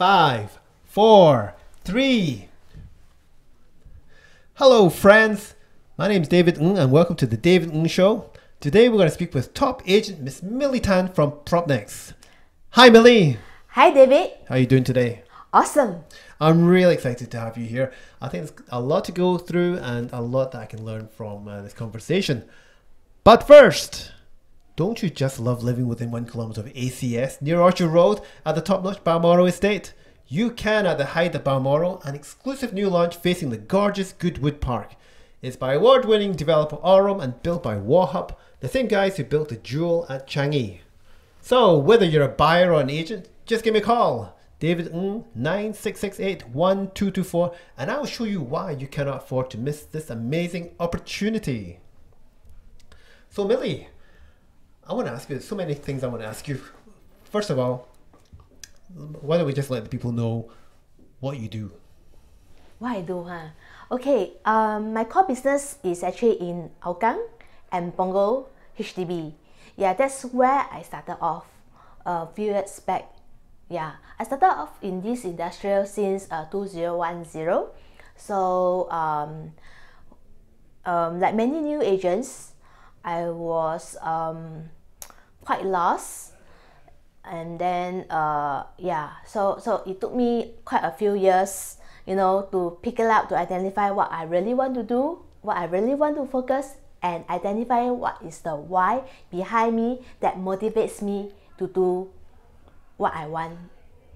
5, 4, 3. Hello friends, my name is David Ng and welcome to the David Ng Show. Today we're going to speak with top agent Miss Millie Tan from PropNext. Hi Millie! Hi David! How are you doing today? Awesome! I'm really excited to have you here. I think there's a lot to go through and a lot that I can learn from this conversation. But first, don't you just love living within 1 kilometer of ACS near Orchard Road at the top-notch Balmoral estate? You can at the height of Balmoral, an exclusive new launch facing the gorgeous Goodwood Park. It's by award-winning developer Aurum and built by Warhub, the same guys who built the Jewel at Changi. So whether you're a buyer or an agent, just give me a call. David Ng 9668-1224 and I'll show you why you cannot afford to miss this amazing opportunity. So Millie, I want to ask you, there's so many things I want to ask you. First of all, why don't we just let the people know what you do? What I do, huh? Okay, my core business is actually in Hougang and Punggol HDB. Yeah, that's where I started off a few years back. Yeah, I started off in this industrial since 2010. So, like many new agents, I was quite lost. And then yeah, so it took me quite a few years, you know, to pick it up, to identify what I really want to do, what I really want to focus, and identify what is the why behind me that motivates me to do what I want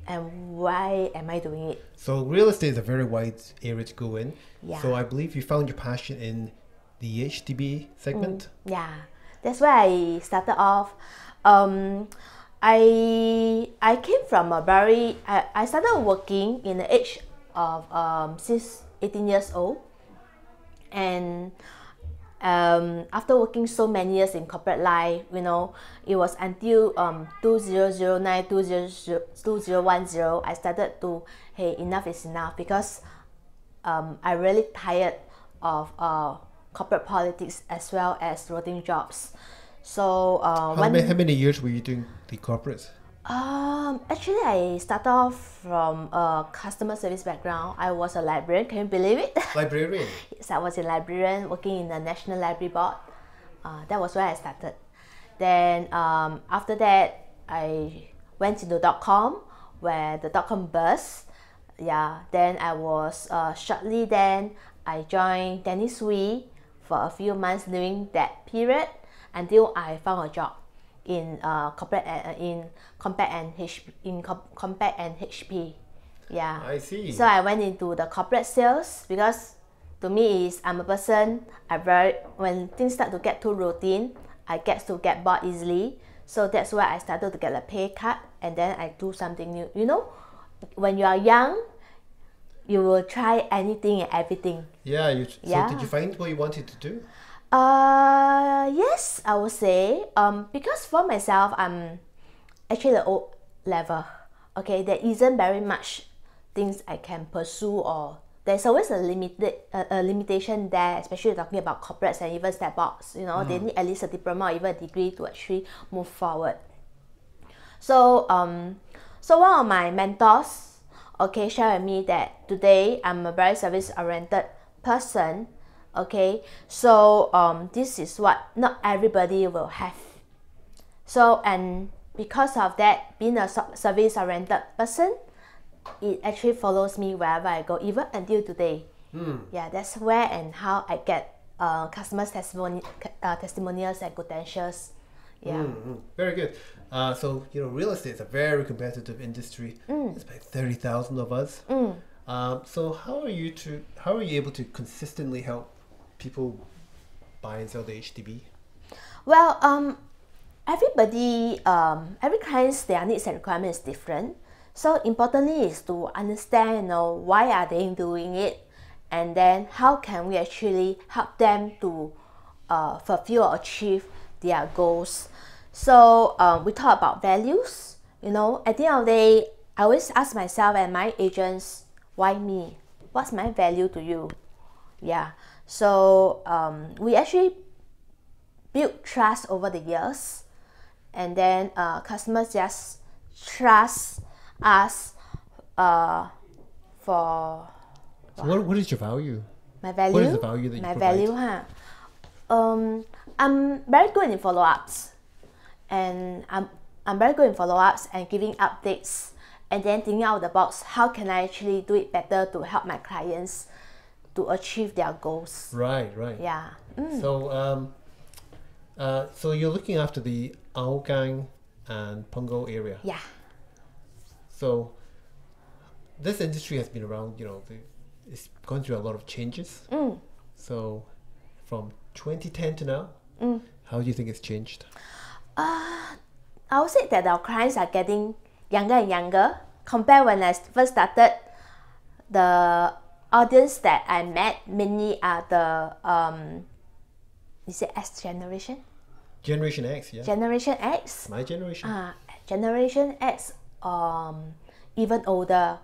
and why am I doing it. So real estate is a very wide area to go in. Yeah. So I believe you found your passion in the HDB segment. Yeah, that's where I started off. I came from a very, I started working in the age of since 18 years old, and after working so many years in corporate life, you know, it was until 2009, 2010, I started to, hey, enough is enough, because I really tired of corporate politics as well as routine jobs. So how many years were you doing the corporates? Actually, I started off from a customer service background. I was a librarian. Can you believe it? Librarian? Yes, I was a librarian working in the National Library Board. That was where I started. Then after that, I went into .com, where the .com burst. Yeah. Then I was shortly then I joined Dennis Wee for a few months during that period, until I found a job in Compact and HP. Yeah. I see. So I went into the corporate sales, because to me I'm a person, when things start to get too routine, I get bored easily. So that's why I started to get a pay cut, and then I do something new. You know, when you are young, you will try anything and everything. Yeah. So did you find what you wanted to do? Yes, I would say. Because for myself, I'm actually the old level. Okay, there isn't very much things I can pursue, or there's always a limitation there, especially talking about corporates and even step box. You know, they need at least a diploma or even a degree to actually move forward. So, so one of my mentors, okay, shared with me that today I'm a very service-oriented person. Okay, so this is what not everybody will have. So, and because of that, being a service-oriented person, it actually follows me wherever I go, even until today. Yeah, that's where and how I get customers' testimonials and credentials. Yeah. Very good. So, you know, real estate is a very competitive industry. There's about 30,000 of us. So how are you able to consistently help people buy and sell the HDB? Well, everybody, every client's their needs and requirements is different. So importantly is to understand, you know, why are they doing it, and then how can we actually help them to fulfill or achieve their goals. So we talk about values. You know, at the end of the day, I always ask myself and my agents, why me? What's my value to you? Yeah. So we actually build trust over the years, and then customers just trust us for So what is your value? my value. What is the value that you my provide? value, huh? I'm very good in follow-ups, and I'm very good in follow-ups and giving updates, and then thinking out of the box. How can I actually do it better to help my clients to achieve their goals? Right. Yeah. So so you're looking after the Hougang and Punggol area. Yeah. So this industry has been around, it's gone through a lot of changes. So from 2010 to now, how do you think it's changed? I would say that our clients are getting younger and younger. Compared when I first started, the audience that I met mainly are the is it X generation? Generation X, yeah. Generation X. My generation. Generation X. Even older.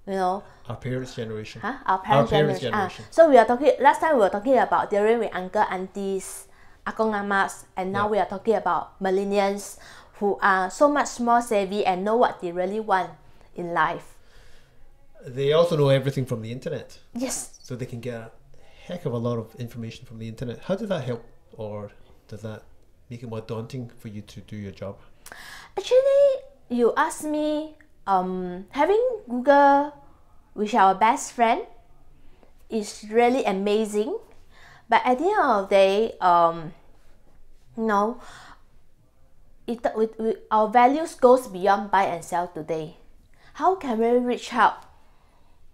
Our parents' generation. Our parents' generation. generation. So we are talking. Last time we were talking about dealing with uncle, aunties, akong, amas, and now we are talking about millennials who are so much more savvy and know what they really want in life. They also know everything from the internet. Yes. So they can get a heck of a lot of information from the internet. How does that help, or does that make it more daunting for you to do your job? Actually, you asked me, having Google, which our best friend, is really amazing. But at the end of the day, our values goes beyond buy and sell today. How can we reach out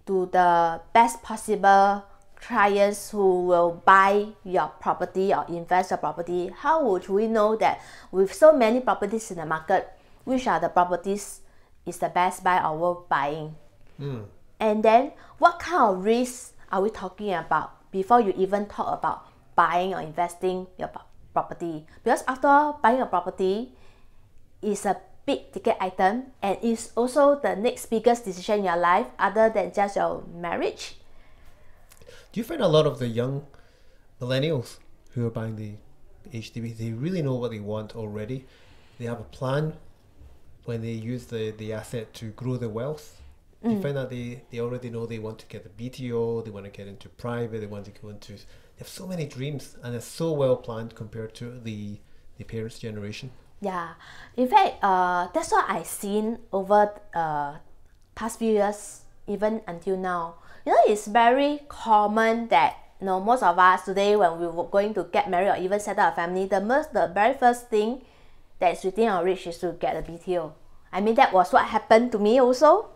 to the best possible clients who will buy your property or invest your property? How would we know that with so many properties in the market, which are the properties is the best buy or worth buying? And then what kind of risks are we talking about before you even talk about buying or investing your property? Because after all, buying a property is a big ticket item and is also the next biggest decision in your life other than just your marriage. Do you find a lot of the young millennials who are buying the HDB, they really know what they want already? They have a plan when they use the asset to grow their wealth? Do you find that they already know they want to get a BTO, they want to get into private, they want to go into... They have so many dreams and it's so well planned compared to the parents' generation. Yeah, in fact, that's what I've seen over past few years, even until now. It's very common that most of us today, when we were going to get married or even set up a family, the very first thing that's within our reach is to get a BTO. I mean, that was what happened to me also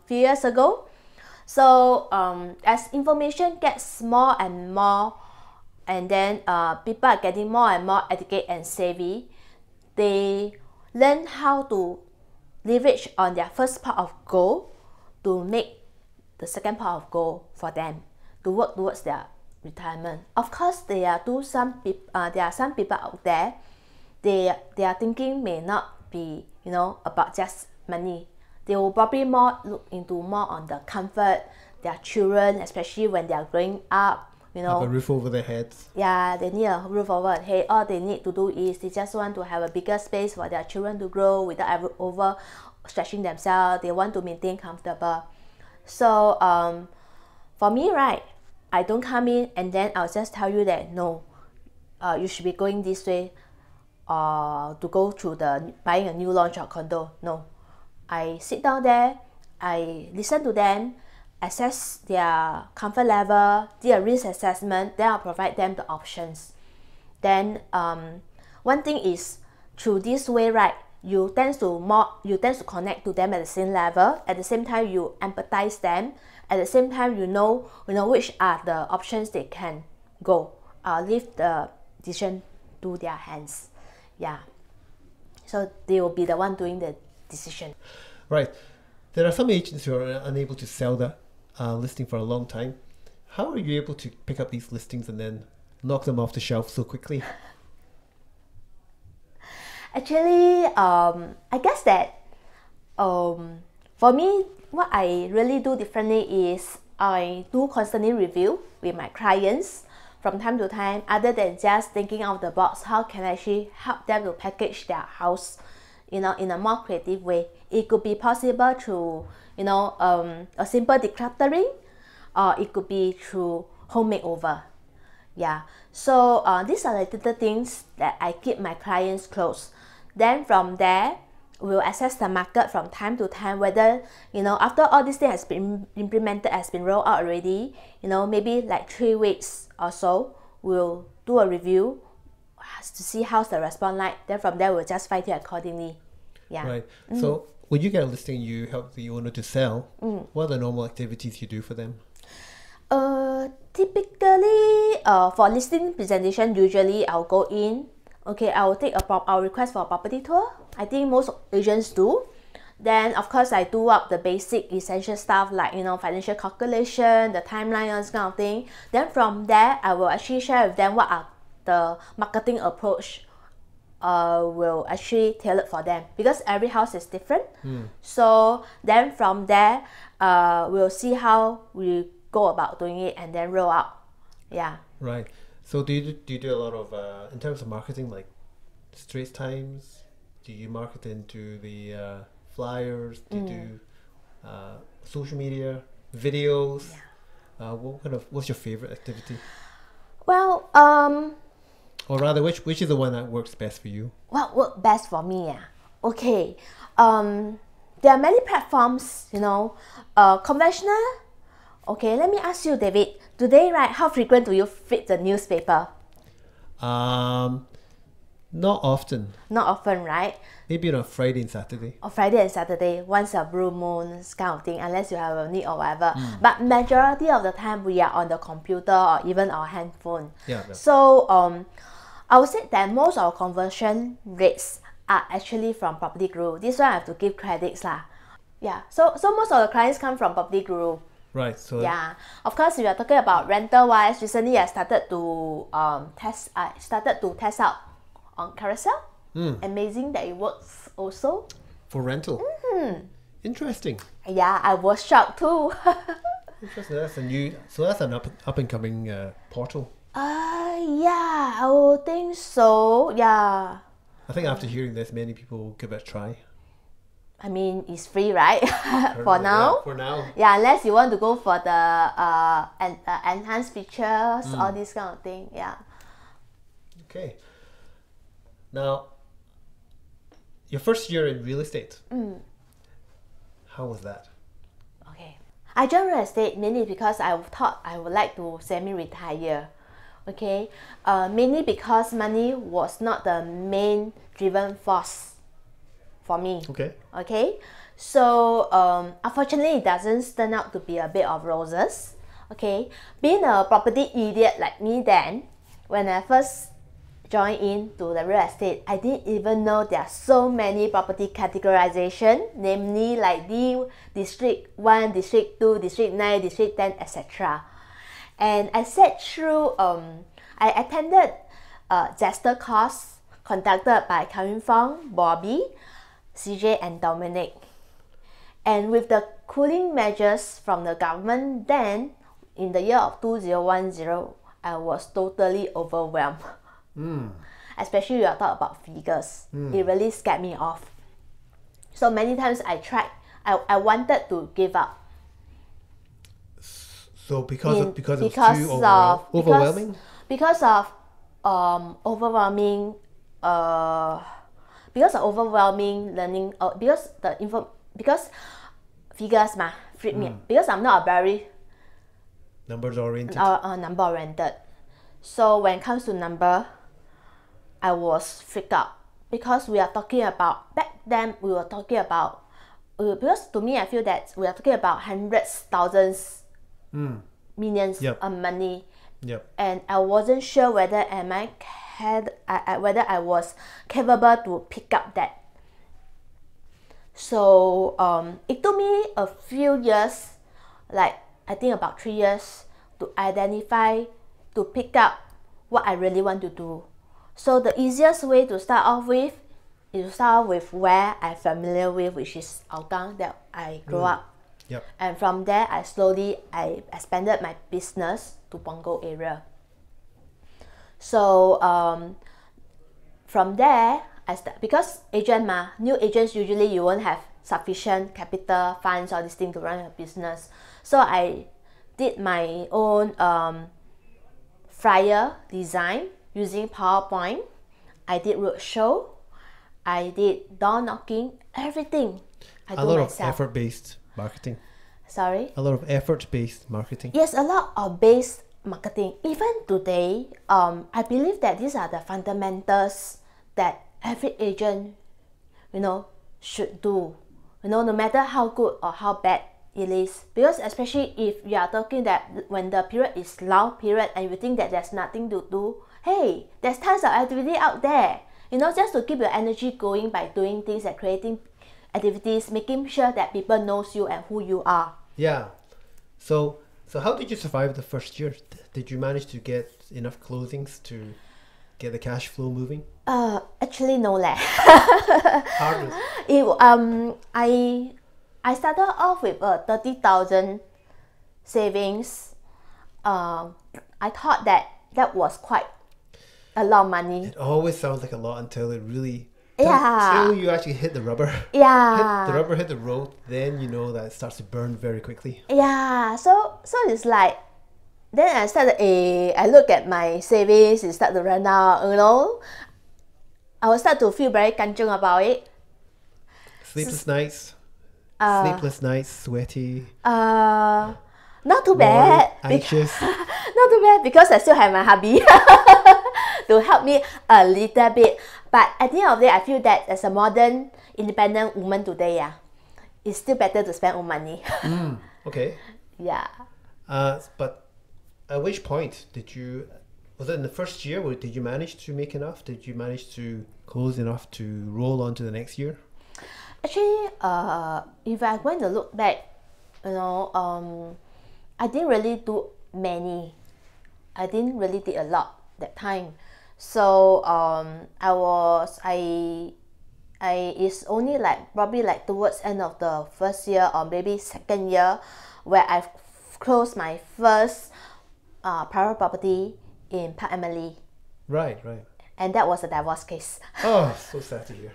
few years ago. So as information gets more and more, and then people are getting more and more educated and savvy, they learn how to leverage on their first part of goal to make the second part of goal for them to work towards their retirement. Of course, there are some people out there, their thinking may not be about just money. They will probably look into more on the comfort, their children, especially when they are growing up. Have a roof over their heads. Yeah, they need a roof over their head. All they need to do is they just want to have a bigger space for their children to grow without overstretching themselves. They want to maintain comfortable. So for me, right, I don't come in and then I'll just tell you that no, you should be going this way to go through buying a new launch or condo. No, I sit down there, I listen to them, assess their comfort level, their risk assessment, then I'll provide them the options. Then one thing is, through this way, right, you tend to connect to them at the same level. At the same time, you empathize them. At the same time, you know which are the options they can go. Leave the decision to their hands. Yeah. So they will be the one doing the decision. Right. There are some agents who are unable to sell that listing for a long time. How are you able to pick up these listings and then knock them off the shelf so quickly? Actually, I guess that for me, what I really do differently is I do constantly review with my clients from time to time, other than just thinking out of the box. How can I actually help them to package their house in a more creative way. It could be possible through, a simple decluttering, or it could be through home makeover. Yeah, so these are the little things that I keep my clients close. Then from there, we'll assess the market from time to time, whether, after all this thing has been implemented, has been rolled out already, maybe like 3 weeks or so, we'll do a review to see how's the response like. Then from there, we'll just fight it accordingly. Yeah. Right. So when you get a listing, you help the owner to sell. What are the normal activities you do for them? Typically, for listing presentation, usually I'll go in. Okay, I'll request for a property tour. I think most agents do. Then, of course, I do up the basic essential stuff like, financial calculation, the timeline, this kind of thing. Then from there, I will actually share with them what are the marketing approach will actually tailor for them, because every house is different. So then from there, we'll see how we go about doing it and then roll out. Yeah. Right. So do you do a lot of, in terms of marketing, like Straits Times? Do you market into the flyers? Do you do social media, videos? Yeah. What's your favorite activity? Well, or rather, which is the one that works best for you? What works best for me? Okay. There are many platforms, conventional. Okay, let me ask you, David. Today, right, how frequent do you flip the newspaper? Not often. Not often, right? Maybe on a Friday and Saturday. Or Friday and Saturday, once a blue moon, this kind of thing, unless you have a need or whatever. But majority of the time, we are on the computer or even our handphone. Yeah. So, I would say that most of our conversion rates are actually from Property Guru. This one I have to give credits lah. Yeah. So most of the clients come from Property Guru. Right. So yeah, of course, we are talking about rental wise. Recently, I started to test. I started to test out on Carousel. Amazing that it works also for rental. Interesting. Yeah, I was shocked too. Interesting. That's an up and coming portal. Yeah, I would think so. Yeah. I think after hearing this, many people will give it a try. I mean, it's free, right? For now. Yeah, for now. Yeah, unless you want to go for the enhanced features, all this kind of thing. Yeah. Okay. Now, your first year in real estate. How was that? Okay. I joined real estate mainly because I thought I would like to semi-retire. Okay. Mainly because money was not the main driven force for me. Okay. So unfortunately, it doesn't turn out to be a bed of roses. Okay. Being a property idiot like me then, when I first joined into the real estate, I didn't even know there are so many property categorization, namely like District 1, District 2, District 9, District 10, etc. And I sat through, I attended Jester course conducted by Kevin Fong, Bobby, CJ and Dominic. And with the cooling measures from the government then, in the year of 2010, I was totally overwhelmed. Especially when I talk about figures. It really scared me off. So many times I tried, I wanted to give up. So because it was too overwhelming? Because of overwhelming learning, because figures freak me. Because I'm not a very numbers oriented. Number oriented. So when it comes to number, I was freaked out, because we are talking about, back then we were talking about, because to me I feel that we are talking about hundreds, thousands, millions of money. And I wasn't sure whether whether I was capable to pick up that. So it took me a few years, like I think about 3 years, to identify, to pick up what I really want to do. So the easiest way to start off with is to start off with where I'm familiar with, which is Hougang, that I grew up. And from there, I expanded my business to Punggol area. So from there, because agent new agents usually you won't have sufficient capital funds or this thing to run a business. So I did my own flyer design using PowerPoint. I did roadshow. I did door knocking. Everything I do A lot myself. of effort-based marketing. Sorry. A lot of effort-based marketing. Yes, a lot of base marketing. Even today, I believe that these are the fundamentals that every agent, should do. No matter how good or how bad it is. Because especially if you are talking that when the period is lull period and you think that there's nothing to do, hey, there's tons of activity out there. Just to keep your energy going by doing things and creating activities, making sure that people knows you and who you are. Yeah. So how did you survive the first year? Did you manage to get enough closings to get the cash flow moving? Actually no leh. Hardest. I started off with 30,000 savings. I thought that was quite a lot of money. It always sounds like a lot until it really Yeah. until you actually hit the rubber. Yeah. Hit the road, then you know that it starts to burn very quickly. Yeah. So it's like then I started I look at my savings, it start to run out, I will start to feel very kanchung about it. Sleepless nights. Sweaty. Not too bad. Anxious. Not too bad because I still have my hubby to help me a little bit. But at the end of the day, I feel that as a modern independent woman today, it's still better to spend on money. Okay. Yeah. But at which point was it in the first year, or did you manage to make enough? Did you manage to close enough to roll on to the next year? Actually, if I'm going to look back, I didn't really do many. I didn't really did a lot that time. So it's only probably towards end of the first year or maybe second year where I've closed my first private property in Park Emily. Right. And that was a divorce case. Oh, so sad to hear.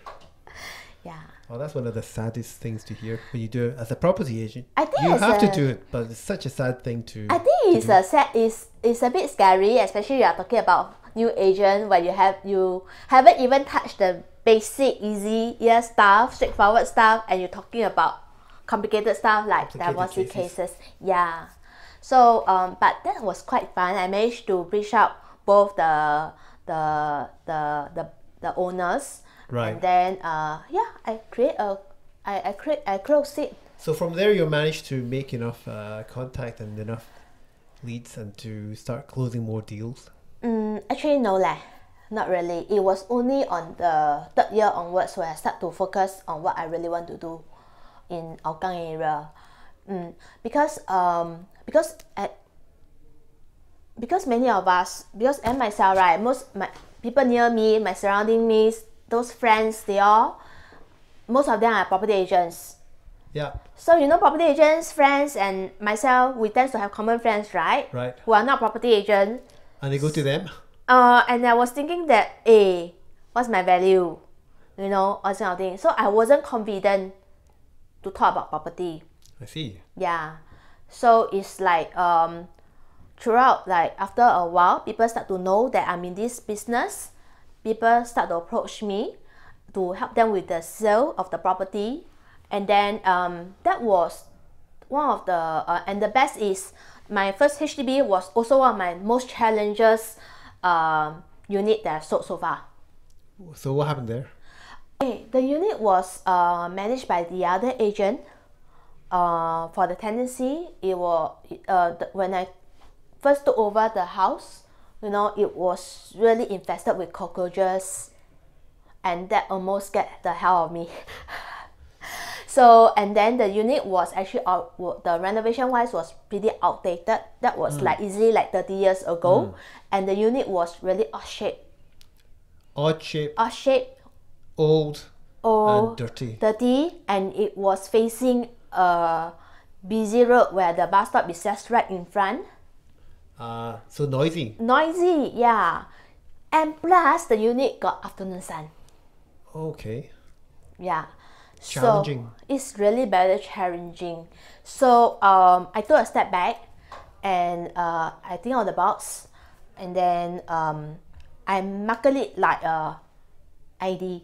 Yeah. Oh, that's one of the saddest things to hear when you do it as a property agent. I think you have to do it, but it's such a sad thing to. I think it's a bit scary, especially you are talking about new agent where you haven't even touched the basic easy stuff, straightforward stuff, and you're talking about complicated stuff like divorce cases. Yeah. So but that was quite fun. I managed to reach out both the owners. Right. And then I closed it. So from there you managed to make enough contact and enough leads and to start closing more deals? Actually no leh. Not really. It was only on the third year onwards where I start to focus on what I really want to do in Hougang area. Because many of us, and myself, right, most my people near me, my surrounding me, those friends, most of them are property agents. Yeah. So property agents, friends, and myself, we tend to have common friends, right? Right. Who are not property agents. And they go to them? And I was thinking that, what's my value? All kind of thing. So I wasn't confident to talk about property. I see. Yeah. So it's throughout, after a while, people start to know that I'm in this business. People start to approach me to help them with the sale of the property. And then that was one of the, and the best is my first HDB was also one of my most challenges unit that I sold so far. So what happened there? Okay, the unit was managed by the other agent. For the tenancy, it was when I first took over the house, it was really infested with cockroaches, and that almost scared the hell of me. So, and then the unit was actually the renovation wise was pretty outdated. That was easily 30 years ago, and the unit was really odd shape. Old and dirty. And it was facing a busy road where the bus stop is just right in front. So noisy. Yeah. And plus the unit got afternoon sun. Okay. Yeah. Challenging. So it's really very challenging. So I took a step back and I think on the box, and then I market it like a ID.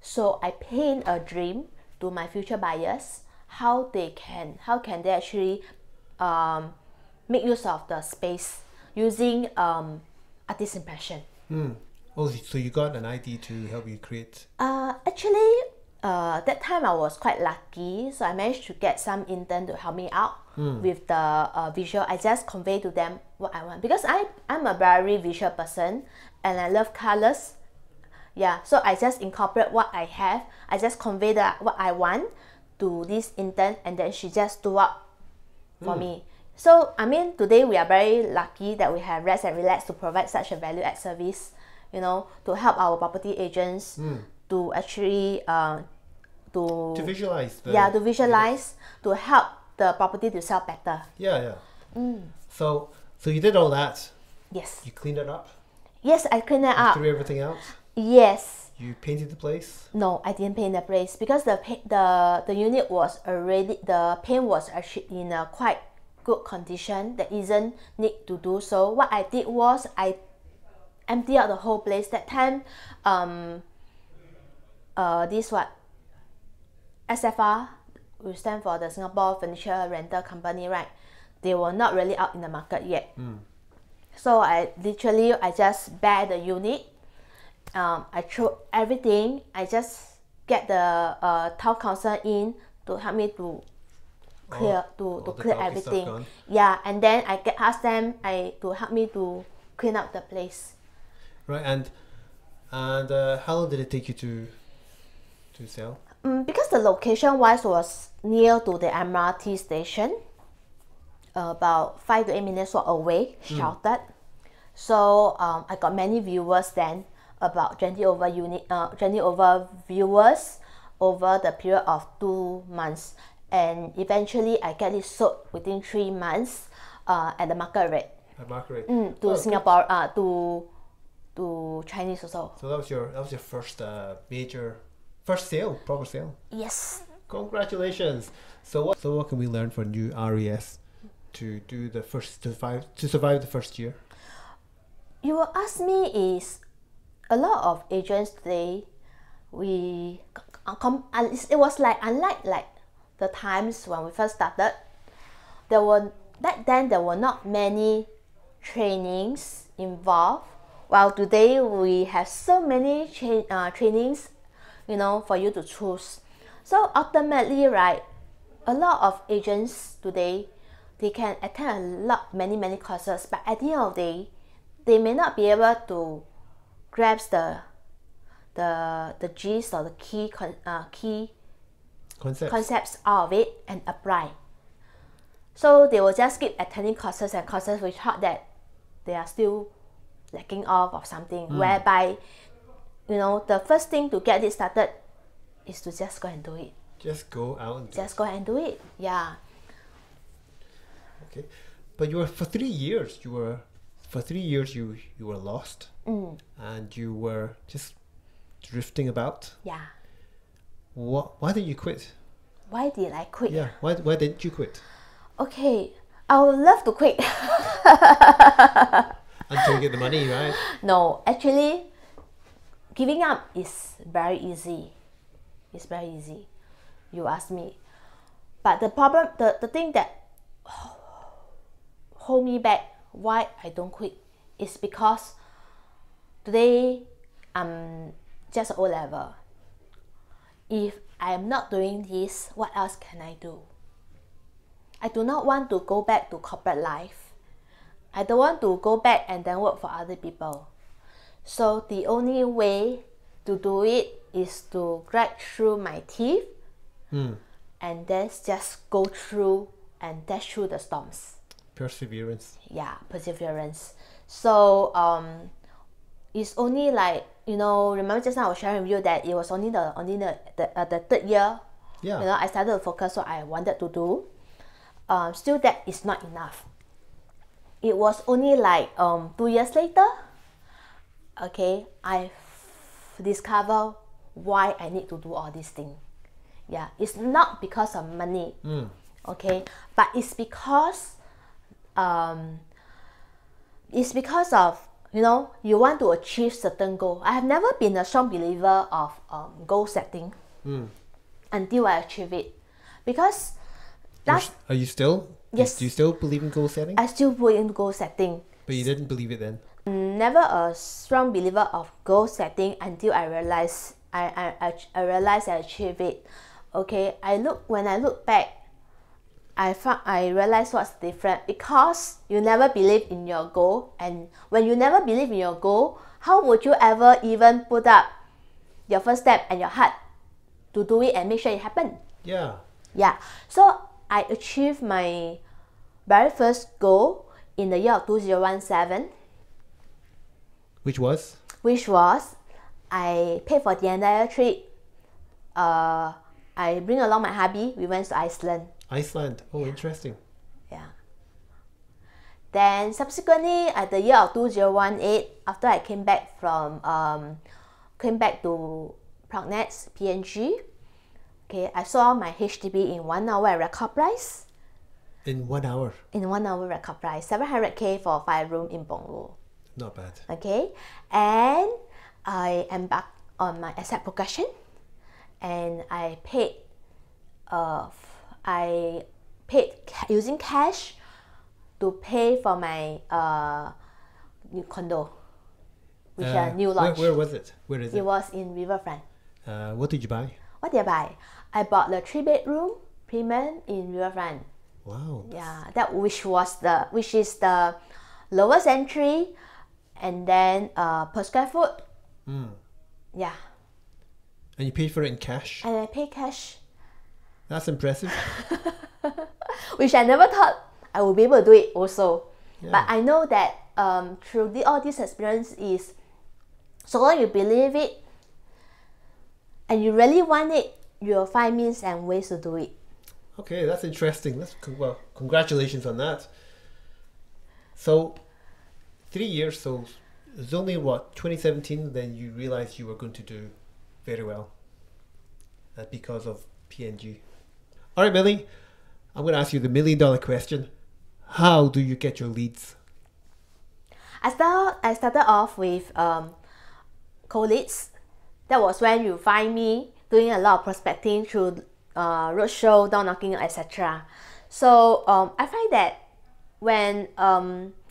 So I paint a dream to my future buyers how can they actually make use of the space using artist impression. Oh, so you got an ID to help you create. Actually, that time I was quite lucky, so I managed to get some intern to help me out with the visual. I just convey to them what I want because I'm a very visual person and I love colors. Yeah, so I just incorporate what I have. I just convey what I want to this intern, and then she just do up for me. So I mean, today we are very lucky that we have Rest and Relax to provide such a value-add service, you know, to help our property agents to actually To visualize. to visualize, to help the property to sell better. Yeah. So you did all that. Yes. You cleaned it up. Yes, I cleaned it up. Threw everything out. Yes. You painted the place. No, I didn't paint the place because the unit was already, the paint was actually in a quite good condition that isn't need to do so. What I did was I empty out the whole place. That time this what SFR, which stand for the Singapore Furniture Rental Company, right? They were not really out in the market yet. So I just bare the unit. I threw everything. I just get the town council in to help me to clear to clear everything. Yeah, and then I ask them to help me to clean up the place. Right, and how long did it take you to sell? Because the location wise was near to the MRT station, about 5 to 8 minutes walk away, sheltered. So I got many viewers then, about 20 over viewers over the period of 2 months, and eventually I get it sold within 3 months at the market rate. At market rate. To Singapore, to Chinese also. So that was your first first sale, proper sale. Yes. Congratulations. So what can we learn for new RES to do to survive the first year? You will ask me is a lot of agents today, it was like unlike like the times when we first started. Back then there were not many trainings involved, while today we have so many trainings, you know, for you to choose. So ultimately, right, a lot of agents today, they can attend many courses, but at the end of the day, they may not be able to grasp the gist or the key concepts out of it and apply. So they will just keep attending courses and courses which thought that they are still lacking off of something, whereby, you know, the first thing to get it started is to just go and do it. Just go out and go and do it. Yeah. Okay, but for 3 years you were lost, and you were just drifting about. Yeah. Why did you quit? Why did I quit? Yeah. Why didn't you quit? Okay, I would love to quit. Until you get the money, right? No, actually, giving up is very easy. It's very easy. You ask me. But the problem, the thing that hold me back, why I don't quit, is because today I'm just O level. If I'm not doing this, what else can I do? I do not want to go back to corporate life. I don't want to go back and then work for other people. So the only way to do it is to grind through my teeth and then just go through and dash through the storms. Perseverance. Yeah, perseverance. So it's only like, you know, remember just now I was sharing with you that it was only the third year. Yeah. You know, I started to focus what I wanted to do. Still, that is not enough. It was only like 2 years later, okay, I discovered why I need to do all these things. Yeah, it's not because of money, okay, but it's because of, you know, you want to achieve certain goal. I have never been a strong believer of goal setting until I achieve it, because that's. Are you still? Yes. Do you still believe in goal setting? I still believe in goal setting. But you didn't believe it then. Never a strong believer of goal setting until I realize I achieved it. Okay, when I look back, I realize what's different, because you never believe in your goal, and when you never believe in your goal, how would you ever even put up your first step and your heart to do it and make sure it happen? Yeah. Yeah. So I achieved my very first goal in the year of 2017. Which was? I paid for the entire trip. I bring along my hubby. We went to Iceland. Iceland. Oh, interesting. Yeah. Then subsequently, at the year of 2018, after I came back to Prognets, PNG, okay, I saw my HDB in 1 hour at record price. In 1 hour? In 1 hour record price, 700K for 5 room in Punggol. Not bad. Okay, and I embarked on my asset progression, and I paid using cash to pay for my new condo, which is a new launch. Where was it? Where is it? It was in Riverfront. What did you buy? What did I buy? I bought the 3-bedroom premium in Riverfront. Wow. Yeah, which is the lowest entry, and then per square foot. Yeah. And you paid for it in cash? And I pay cash. That's impressive. Which I never thought I would be able to do it also. Yeah. But I know that through all this experience is, so long you believe it and you really want it, you'll find means and ways to do it. Okay, that's interesting. Well, congratulations on that. So, 3 years, so it's only 2017 then you realized you were going to do very well because of PNG. All right, Millie, I'm going to ask you the $1 million question. How do you get your leads? I started off with cold leads. That was when you find me doing a lot of prospecting through roadshow, door knocking, etc. So I find that when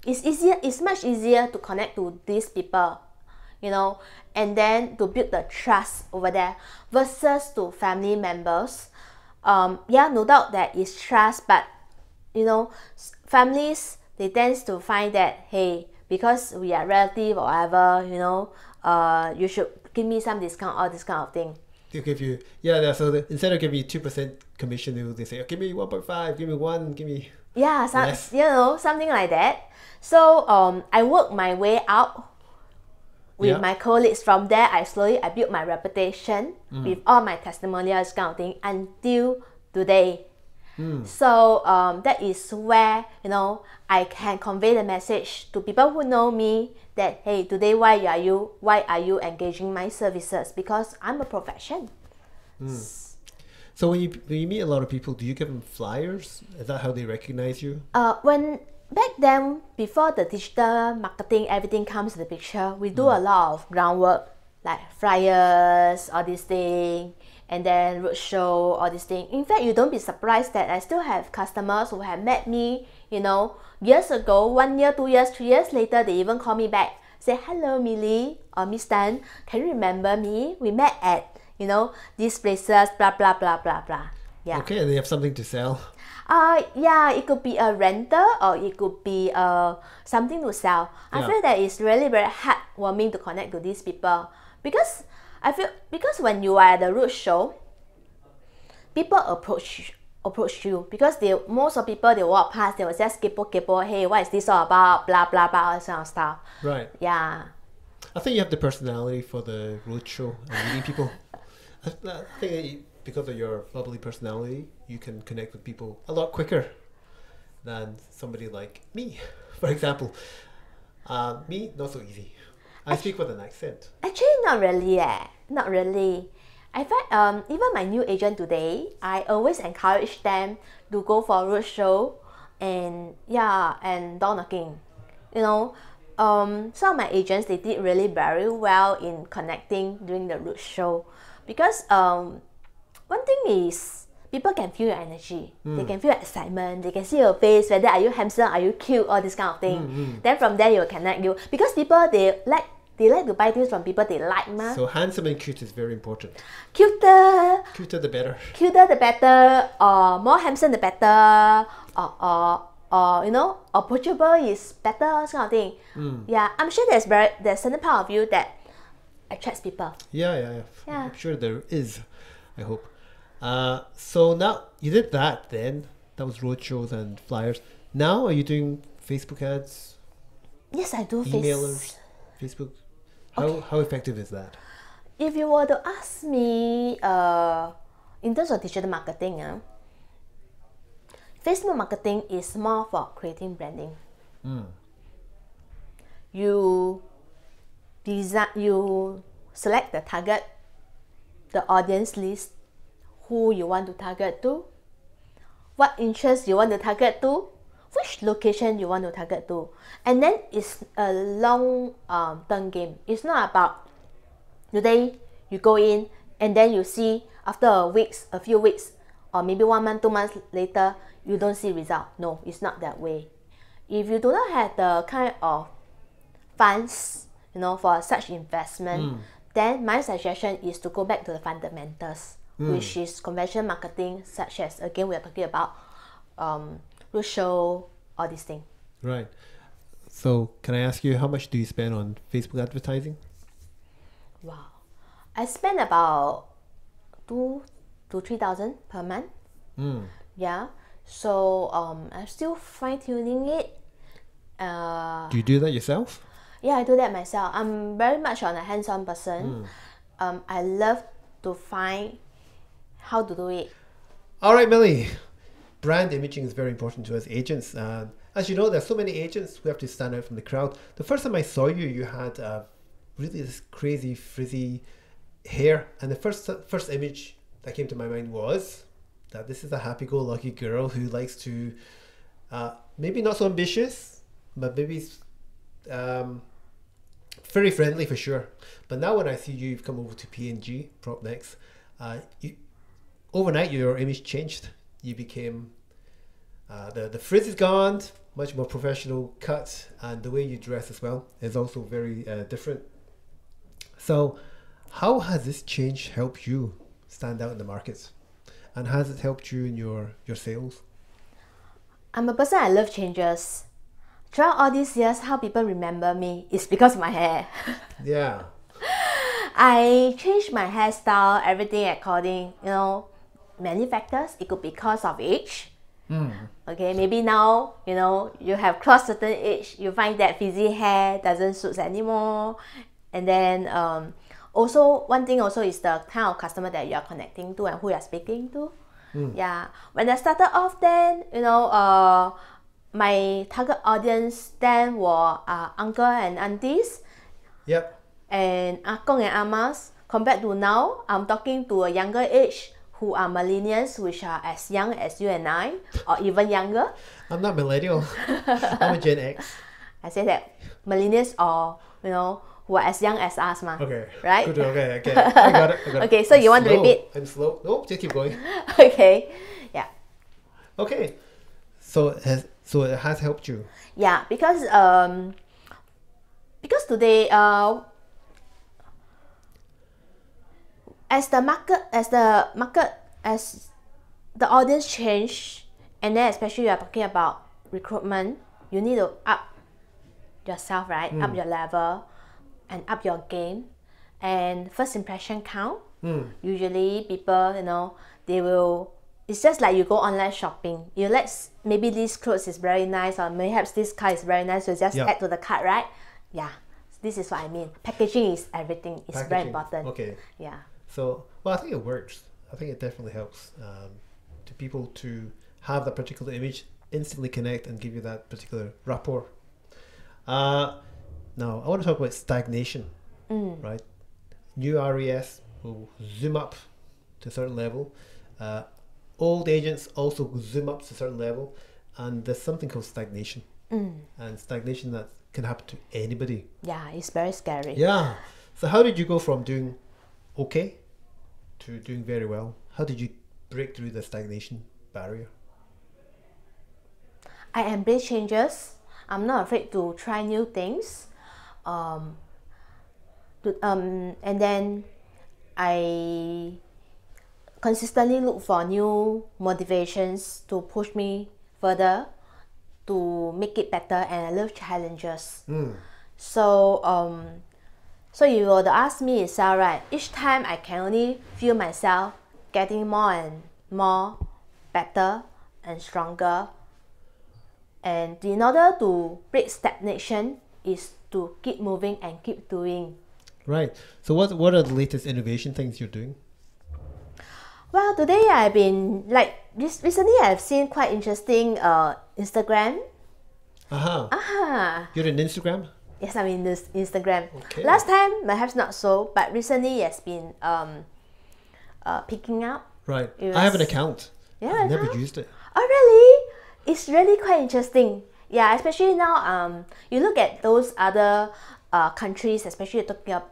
it's much easier to connect to these people, you know, and then to build the trust over there versus to family members. Yeah, no doubt that is trust, but you know, families, they tend to find that, hey, because we are relative or whatever, you know, you should give me some discount or this kind of thing. They'll give you, instead of giving you 2% commission, they say, oh, give me 1.5, give me 1, give me less. You know, something like that. So I work my way out with my colleagues. From there, I built my reputation with all my testimonials kind of thing until today. So that is where, you know, I can convey the message to people who know me that, hey, today why are you engaging my services? Because I'm a profession. So when you meet a lot of people, do you give them flyers? Is that how they recognize you? When back then, before the digital marketing, everything comes to the picture, we do a lot of groundwork, like flyers, all these things, and then roadshow, all these things. In fact, you don't be surprised that I still have customers who have met me, you know, years ago, 1 year, 2 years, 3 years later, they even call me back, say, hello, Millie or Miss Tan, can you remember me? We met at, you know, these places, blah, blah, blah, blah, blah. Yeah. Okay, and they have something to sell. Yeah, it could be a rental or it could be something to sell. I feel that it's really very heartwarming to connect to these people, because when you are at the roadshow, people approach you because most of people, they walk past, they will just kepo, hey, what is this all about, blah blah blah, all that kind of stuff. Right. Yeah. I think you have the personality for the roadshow and meeting people. I think because of your bubbly personality, you can connect with people a lot quicker than somebody like me, for example. Me, not so easy. I speak with an accent. Actually, not really. Not really. I find even my new agent today, I always encourage them to go for a roadshow and door knocking. You know, some of my agents, they did really very well in connecting during the roadshow, because one thing is people can feel your energy. They can feel your excitement. They can see your face, whether are you handsome, are you cute, all this kind of thing. Then from there, you will connect you, because people, they like to buy things from people they like, ma. So handsome and cute is very important. Cuter The better. Cuter the better, or more handsome the better, or you know, approachable is better, this kind of thing. Yeah, I'm sure there's certain part of you that attracts people. Yeah. I'm sure there is. I hope. So now you did that. Then that was roadshows and flyers. Now are you doing Facebook ads? Yes, I do. Emailers, Facebook. How effective is that? If you were to ask me, in terms of digital marketing, Facebook marketing is more for creating branding. You select the target, the audience list, who you want to target to, what interest you want to target to, which location you want to target to, and then it's a long term game. It's not about today you go in and then you see after a few weeks, or maybe 1 month, 2 months later, you don't see result. No, it's not that way. If you do not have the kind of funds, you know, for such investment, then my suggestion is to go back to the fundamentals, which is conventional marketing, such as, again, we are talking about roadshow, all these things. Right. So can I ask you, how much do you spend on Facebook advertising? Wow. I spend about 2,000 to 3,000 per month. Yeah. So I'm still fine-tuning it. Do you do that yourself? Yeah, I do that myself. I'm very much on a hands-on person. I love to find how to do it. All right, Millie. Brand imaging is very important to us agents. As you know, there's so many agents who have to stand out from the crowd. The first time I saw you, you had really this crazy frizzy hair, and the first image that came to my mind was that this is a happy-go-lucky girl who likes to maybe not so ambitious, but maybe very friendly for sure. But now when I see you, you've come over to P&G PropNext, overnight your image changed. You became the frizz is gone, much more professional cut, and the way you dress as well is also very different. So how has this change helped you stand out in the markets, and has it helped you in your sales? I'm a person, I love changes. Throughout all these years, how people remember me is because of my hair. Yeah. I changed my hairstyle, everything according, you know, many factors. It could be because of age. Okay, maybe now, you know, you have crossed certain age, you find that frizzy hair doesn't suit anymore. And then also, one thing also is the kind of customer that you are connecting to and who you are speaking to. Yeah, when I started off then, you know, my target audience then were uncle and aunties. Yep. And akong and amas. Compared to now, I'm talking to a younger age who are millennials, which are as young as you and I, or even younger. I'm not millennial. I'm a Gen X. I say that millennials, or you know, who are as young as us, ma. Okay. Right? Good. Okay. I get it. I got it. Okay, so you want to repeat? I'm slow. Nope. Just keep going. Okay. Yeah. Okay. So it has helped you. Yeah, because today as the audience change, and then especially you are talking about recruitment, you need to up yourself, right? Up your level and up your game, and first impression count. Usually people, you know, they will, it's just like you go online shopping, you like, maybe this clothes is very nice, or perhaps this car is very nice, so just add to the cart, right? Yeah, this is what I mean. Packaging is everything. It's very important. Okay. Yeah. So, well, I think it works. I think it definitely helps to people to have that particular image, instantly connect and give you that particular rapport. Now, I want to talk about stagnation, right? New RES will zoom up to a certain level. Old agents also zoom up to a certain level. And there's something called stagnation. And stagnation that can happen to anybody. Yeah, it's very scary. Yeah. So how did you go from doing okay to doing very well? How did you break through the stagnation barrier? I embrace changes. I'm not afraid to try new things. And then I consistently look for new motivations to push me further, to make it better, and I love challenges. So so you were to ask me itself, right? Each time I can only feel myself getting more and more better and stronger. And in order to break stagnation is to keep moving and keep doing. Right. So what are the latest innovation things you're doing? Well, today I've been recently I've seen quite interesting Instagram. You're in Instagram? Yes, I'm in this Instagram. Okay. Last time perhaps not so, but recently it's been picking up. Right. I have an account. Yeah, I've never used it. Oh really? It's really quite interesting. Yeah, especially now you look at those other countries, especially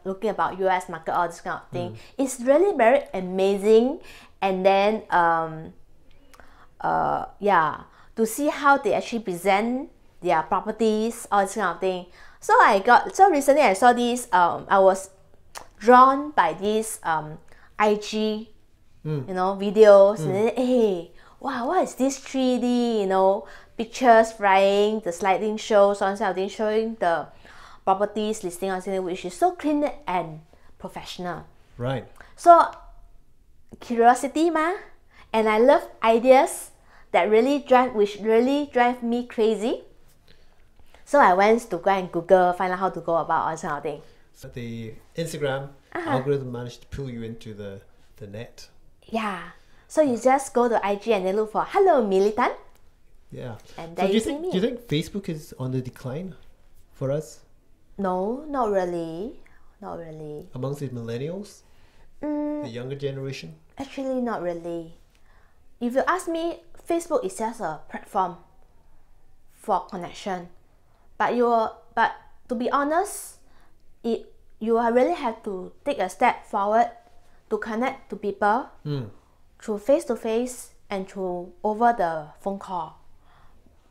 looking about US market, all this kind of thing. It's really very amazing. And then to see how they actually present their properties, all this kind of thing. So recently I saw this, I was drawn by this IG videos, and then hey, wow, what is this 3D, pictures flying, the sliding show, so on kind of thing, showing the properties listing on something which is so clean and professional. Right. So curiosity and I love ideas that really drive me crazy. So I went to go and Google, find out how to go about all this kind of thing. So the Instagram algorithm managed to pull you into the net. Yeah. So you just go to IG and then look for "Hello Millie Tan." Yeah. And So there you see me. do you think Facebook is on the decline for us No, not really. Not really. amongst the millennials, the younger generation? Actually, not really. If you ask me, Facebook is just a platform for connection. But to be honest, you really have to take a step forward to connect to people through face-to-face and through over the phone call.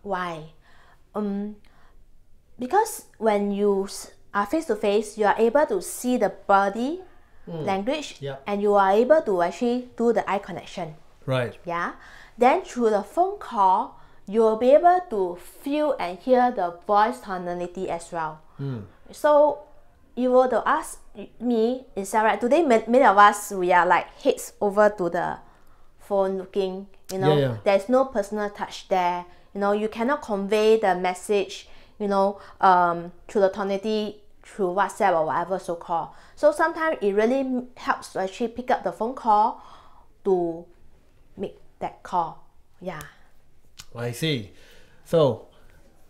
Why? Because when you are face-to-face, you are able to see the body language, and you are able to actually do the eye connection. Right. Yeah. Then through the phone call, you will be able to feel and hear the voice tonality as well. So you were to ask me, is that right? Today, many of us, we are like heads over to the phone looking, there's no personal touch there. You cannot convey the message, through the tonality, through WhatsApp or whatever so-called. So sometimes it really helps to actually pick up the phone call to make that call. Yeah. I see. So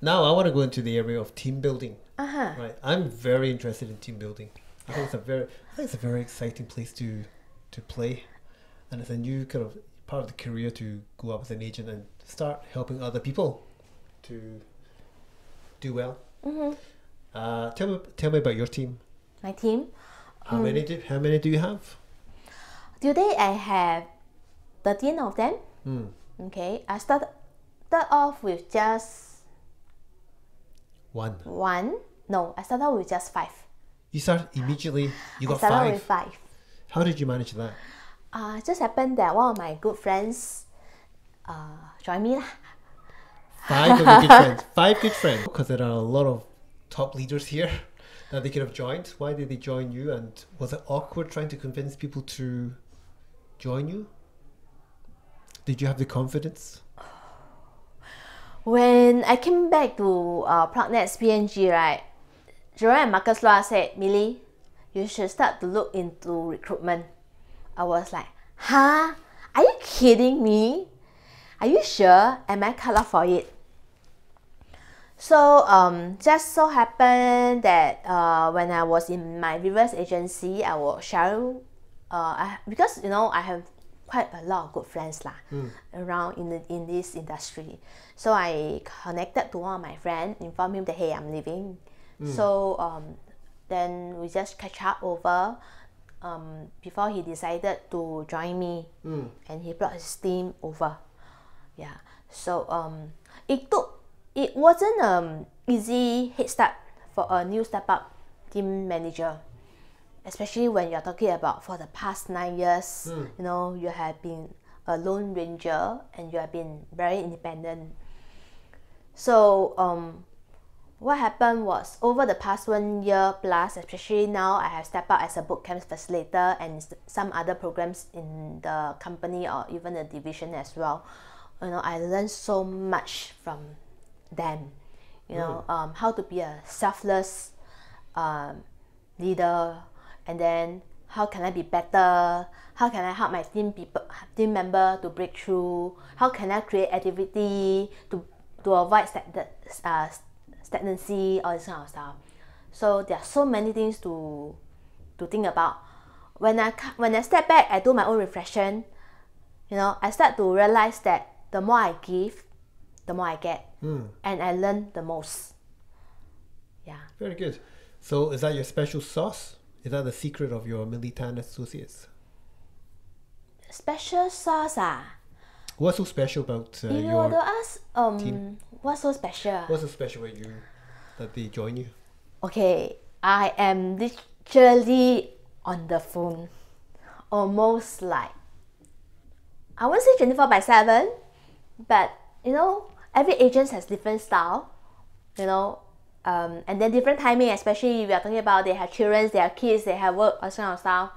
now I want to go into the area of team building. Right. I'm very interested in team building. I think it's a very exciting place to play, and it's a new kind of part of the career to go up as an agent and start helping other people to do well. Tell me about your team. My team. How many do you have? Today I have 13 of them. Okay, I started off with just one. No, I started with just 5. You started immediately. You got I started 5. with 5. How did you manage that? It just happened that one of my good friends joined me lah. 5 of your good friends. 5 good friends. Because there are a lot of top leaders here that they could have joined. Why did they join you? And was it awkward trying to convince people to join you? Did you have the confidence? When I came back to Prognet's PNG, right, Jerome and Marcus Loa said, Millie, you should start to look into recruitment. I was like, huh? Are you kidding me? Are you sure? Am I cut off for it? So just so happened that when I was in my previous agency, I was sharing because I have quite a lot of good friends lah around in this industry. So I connected to one of my friends, informed him that hey, I'm leaving. So then we just catch up over before he decided to join me, and he brought his team over. Yeah. So it wasn't easy head start for a new step up team manager, especially when you're talking about for the past 9 years. You have been a lone ranger and you have been very independent. So what happened was over the past 1 year plus, especially now I have stepped up as a bootcamp facilitator and some other programs in the company or even the division as well. I learned so much from them. How to be a selfless leader, and then how can I be better? How can I help my team member to break through? How can I create activity to avoid stagnancy, all this kind of stuff. So there are so many things to think about. When I step back, I do my own reflection. I start to realize that the more I give, the more I get, and I learn the most. Yeah. Very good. So is that your special sauce? Is that the secret of your Millie Tan Associates? Special sauce What's so special about if you your were to ask, team? what's so special? What's so special about you that they join you? Okay, I am literally on the phone, almost like, I won't say 24/7, but every agent has different style, and then different timing, especially if we are talking about they have children, they have kids, they have work, all kind of stuff.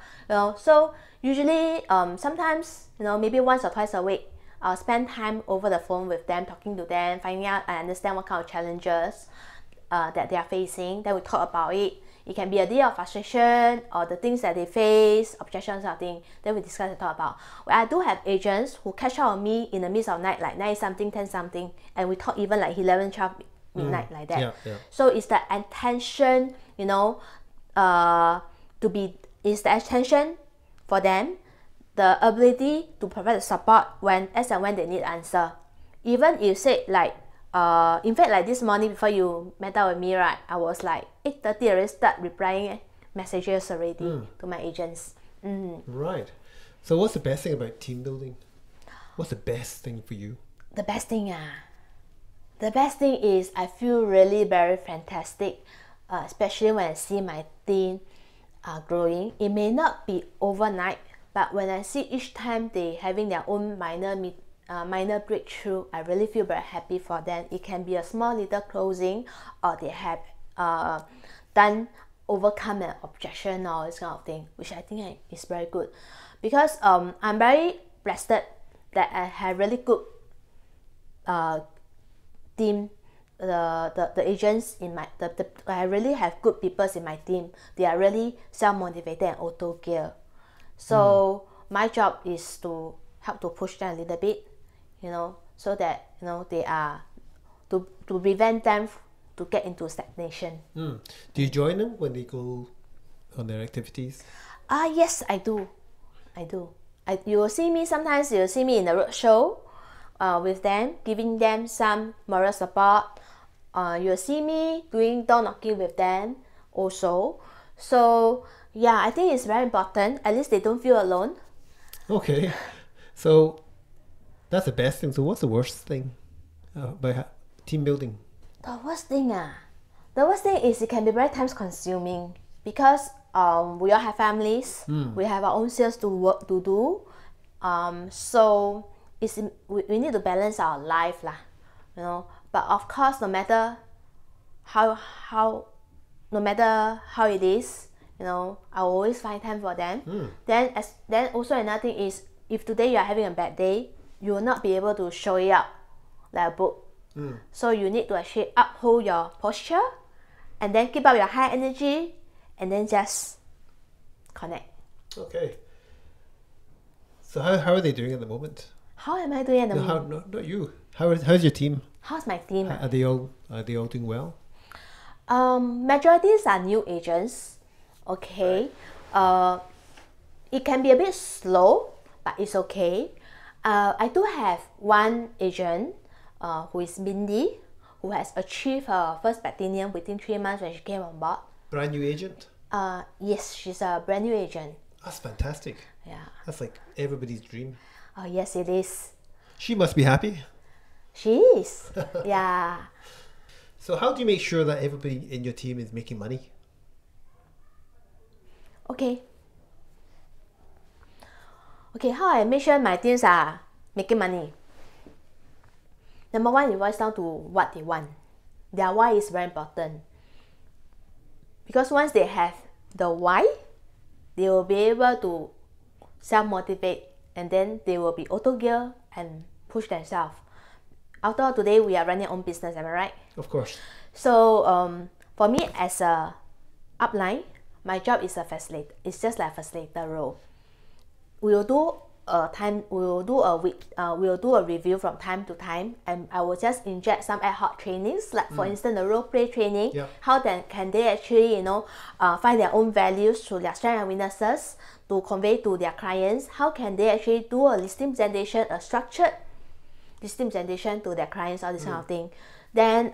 So usually, sometimes maybe once or twice a week, I'll spend time over the phone with them, talking to them, finding out and understand what kind of challenges that they are facing. Then we talk about it. It can be a day of frustration or the things that they face, objections, something. Then we discuss and talk about. Well, I do have agents who catch up on me in the midst of night, like 9 something, 10 something, and we talk even like 11, 12 midnight, like that. Yeah. So it's the intention, it's the attention for them, the ability to provide the support as and when they need answer. Even if say like, in fact, like this morning before you met up with me, right, I was like 8:30 already start replying messages already to my agents. Right. So what's the best thing about team building? What's the best thing for you? The best thing is I feel really very fantastic, especially when I see my team growing. It may not be overnight, but when I see each time they having their own minor breakthrough, I really feel very happy for them. It can be a small little closing, or they have overcome an objection or this kind of thing, which I think is very good, because I'm very blessed that I have really good team. The agents in my I really have good people in my team. They are really self-motivated and auto gear. So my job is to help to push them a little bit, so that they are to prevent them to get into stagnation. Do you join them when they go on their activities? Yes, I do. You will see me sometimes. You will see me in the road show with them, giving them some moral support. You will see me doing door knocking with them also. So yeah, I think it's very important. At least they don't feel alone. Okay, so that's the best thing. So what's the worst thing by team building? The worst thing is it can be very time consuming, because we all have families. We have our own sales to do. So we need to balance our life lah, But of course, no matter how it is, I will always find time for them. Then also another thing is, if today you are having a bad day, you will not be able to show it up like a book. So you need to actually uphold your posture, and then keep up your high energy, and then just connect. Okay. So how are they doing at the moment? How am I doing at the moment? Not you. How's your team? How's my team? Are they all doing well? Majorities are new agents. Okay. It can be a bit slow, but it's okay. I do have one agent who is Mindy, who has achieved her first platinum within 3 months when she came on board. Brand new agent? Yes, she's a brand new agent. That's fantastic. Yeah. That's like everybody's dream. Oh, yes, it is. She must be happy. She is. Yeah. So how do you make sure that everybody in your team is making money? Okay. Okay, how I make sure my teams are making money? Number one, it boils down to what they want. Their why is very important. Because once they have the why, they will be able to self-motivate, and then they will be auto-gear and push themselves. After all, today we are running our own business, am I right? Of course. So for me as a upline, my job is a facilitator. It's just like a facilitator role. We will do a review from time to time, and I will just inject some ad hoc trainings, like for instance the role play training. Yeah. How then can they actually find their own values through their strengths and weaknesses to convey to their clients? How can they actually do a listing presentation, a structured listing presentation to their clients, all this kind of thing. Then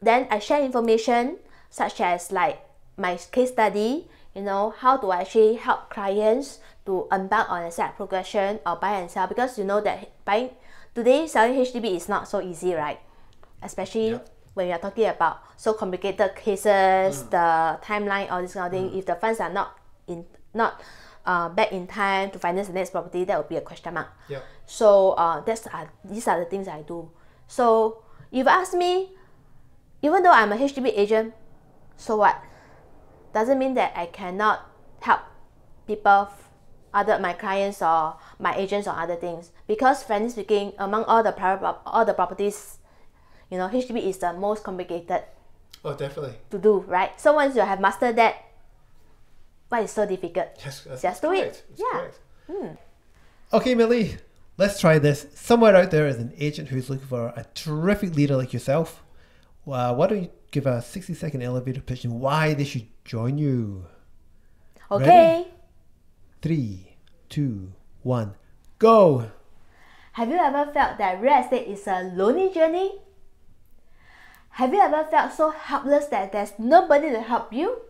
then I share information such as like my case study, how to actually help clients to embark on a set progression or buy and sell, because you know that selling HDB is not so easy, right? Especially when you're talking about so complicated cases, the timeline, all this kind of thing. If the funds are not back in time to finance the next property, that would be a question mark. Yeah. So these are the things I do. So if you ask me, even though I'm a HDB agent, so what? Doesn't mean that I cannot help people, my clients or my agents or other things. Because frankly speaking, among all the properties, HDB is the most complicated. Oh, definitely. To do, right? So once you have mastered that, why is so difficult? Yes, just do it. Yeah. Okay, Millie, let's try this. Somewhere out there is an agent who's looking for a terrific leader like yourself. Why don't you give a 60-second elevator pitch on why they should join you? Okay. Ready? 3, 2, 1, go! Have you ever felt that real estate is a lonely journey? Have you ever felt so helpless that there's nobody to help you?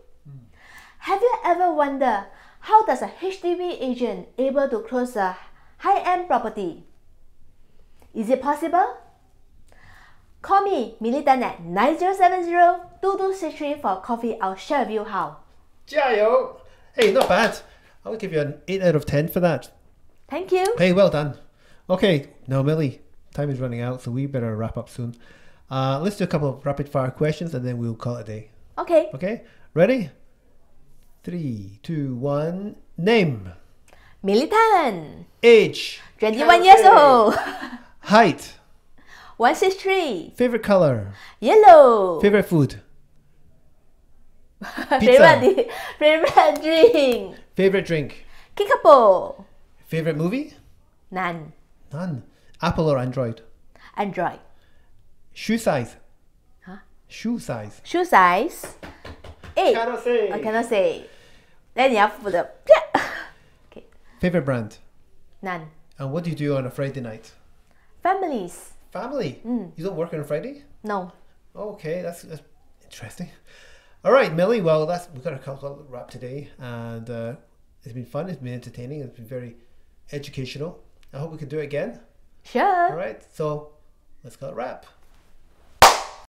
Have you ever wondered how does a HDB agent able to close a high-end property? Is it possible? Call me, Millie Tan, at 9070-2263 for coffee. I'll share with you how. 加油! Hey, not bad. I would give you an 8 out of 10 for that. Thank you. Hey, well done. Okay, now Millie, time is running out, so we better wrap up soon. Let's do a couple of rapid fire questions and then we'll call it a day. Okay. Okay, ready? 3, 2, 1, name. Millie Tan. Age. 21 years old. Height. 163. Favorite color. Yellow. Favorite food. Favorite drink. Favorite drink. Kickapoo. Favorite movie. None. None. Apple or Android. Android. Shoe size. Huh? Shoe size. Shoe size. 8. Cannot say. I cannot say. Then you have the okay. Favorite brand. None. And what do you do on a Friday night? Families. Family. You don't work on a Friday? No. Okay, that's interesting. All right, Millie. Well, we've got a couple wrap today, and it's been fun. It's been entertaining. It's been very educational. I hope we can do it again. Sure. All right. So let's call it wrap.